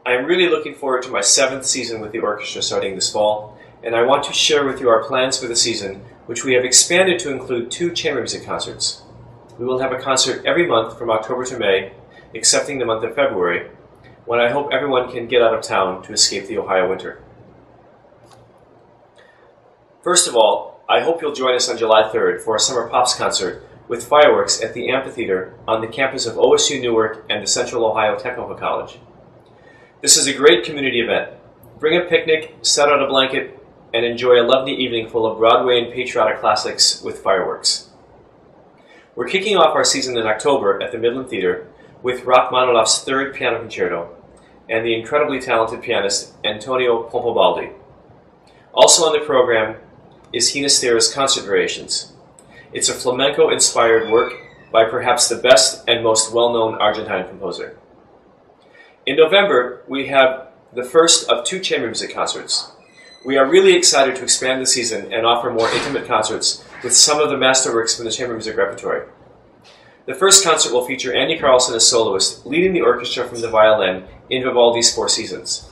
I am really looking forward to my 7th season with the orchestra starting this fall, and I want to share with you our plans for the season, which we have expanded to include 2 chamber music concerts. We will have a concert every month from October to May, excepting the month of February, when I hope everyone can get out of town to escape the Ohio winter. First of all, I hope you'll join us on July 3rd for a Summer Pops concert with fireworks at the amphitheater on the campus of OSU Newark and the Central Ohio Technical College. This is a great community event. Bring a picnic, set out a blanket, and enjoy a lovely evening full of Broadway and patriotic classics with fireworks. We're kicking off our season in October at the Midland Theater with Rachmaninoff's 3rd Piano Concerto and the incredibly talented pianist Antonio Pompobaldi. Also on the program is Ginastera's Concert Variations. It's a flamenco-inspired work by perhaps the best and most well-known Argentine composer. In November, we have the first of 2 chamber music concerts. We are really excited to expand the season and offer more intimate concerts with some of the masterworks from the chamber music repertory. The first concert will feature Andy Carlson as soloist, leading the orchestra from the violin in Vivaldi's 4 Seasons.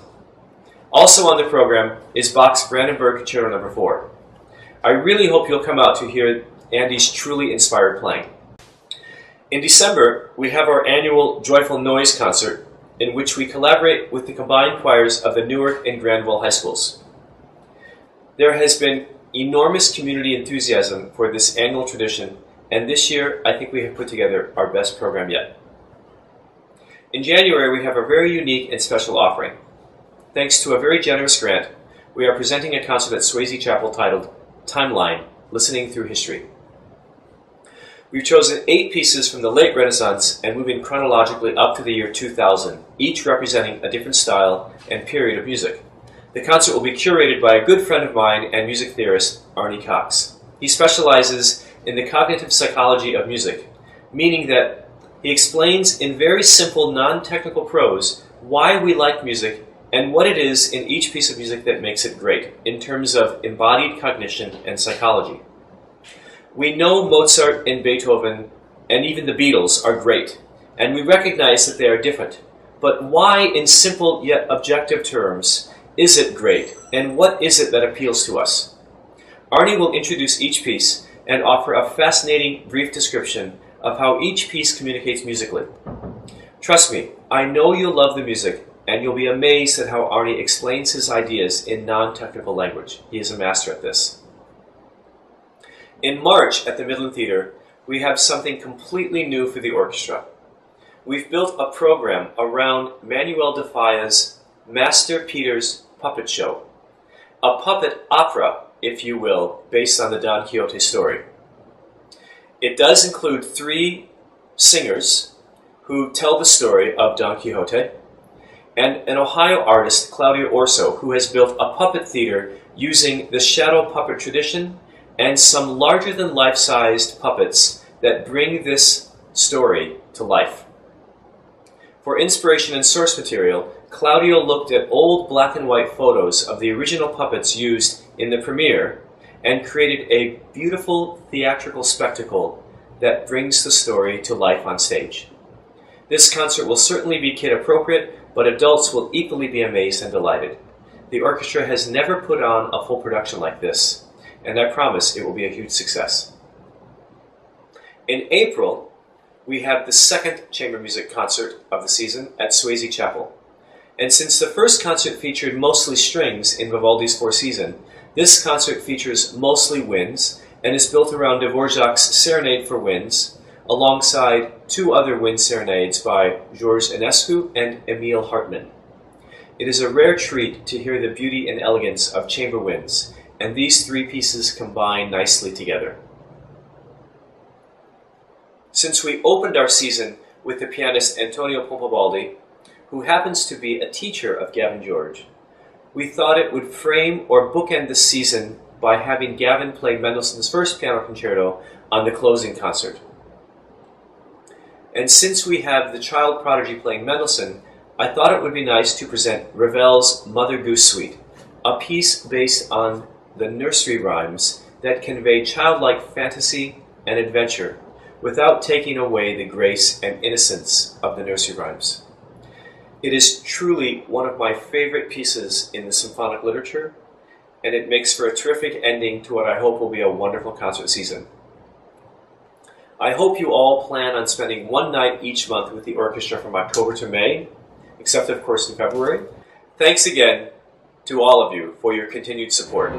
Also on the program is Bach's Brandenburg Concerto No. 4. I really hope you'll come out to hear Andy's truly inspired playing. In December, we have our annual Joyful Noise concert, in which we collaborate with the combined choirs of the Newark and Granville high schools. There has been enormous community enthusiasm for this annual tradition, and this year I think we have put together our best program yet. In January, we have a very unique and special offering. Thanks to a very generous grant, we are presenting a concert at Swayze Chapel titled Timeline, Listening Through History. We've chosen 8 pieces from the late Renaissance and moving chronologically up to the year 2000, each representing a different style and period of music. The concert will be curated by a good friend of mine and music theorist, Arnie Cox. He specializes in the cognitive psychology of music, meaning that he explains in very simple, non-technical prose why we like music and what it is in each piece of music that makes it great, in terms of embodied cognition and psychology. We know Mozart and Beethoven and even the Beatles are great, and we recognize that they are different. But why, in simple yet objective terms, is it great, and what is it that appeals to us? Arnie will introduce each piece and offer a fascinating brief description of how each piece communicates musically. Trust me, I know you'll love the music, and you'll be amazed at how Arnie explains his ideas in non-technical language. He is a master at this. In March at the Midland Theater, we have something completely new for the orchestra. We've built a program around Manuel de Falla's Master Peter's Puppet Show, a puppet opera, if you will, based on the Don Quixote story. It does include 3 singers who tell the story of Don Quixote, and an Ohio artist, Claudia Orso, who has built a puppet theater using the shadow puppet tradition and some larger-than-life-sized puppets that bring this story to life. For inspiration and source material, Claudio looked at old black and white photos of the original puppets used in the premiere and created a beautiful theatrical spectacle that brings the story to life on stage. This concert will certainly be kid-appropriate, but adults will equally be amazed and delighted. The orchestra has never put on a full production like this, and I promise it will be a huge success. In April, we have the 2nd chamber music concert of the season at Swayze Chapel. And since the first concert featured mostly strings in Vivaldi's 4 Seasons, this concert features mostly winds and is built around Dvorak's Serenade for Winds, alongside 2 other wind serenades by Georges Enescu and Emil Hartmann. It is a rare treat to hear the beauty and elegance of chamber winds, and these 3 pieces combine nicely together. Since we opened our season with the pianist Antonio Pompobaldi, who happens to be a teacher of Gavin George, we thought it would frame or bookend the season by having Gavin play Mendelssohn's 1st Piano Concerto on the closing concert. And since we have the child prodigy playing Mendelssohn, I thought it would be nice to present Ravel's Mother Goose Suite, a piece based on the nursery rhymes that convey childlike fantasy and adventure without taking away the grace and innocence of the nursery rhymes. It is truly one of my favorite pieces in the symphonic literature, and it makes for a terrific ending to what I hope will be a wonderful concert season. I hope you all plan on spending one night each month with the orchestra from October to May, except of course in February. Thanks again to all of you for your continued support.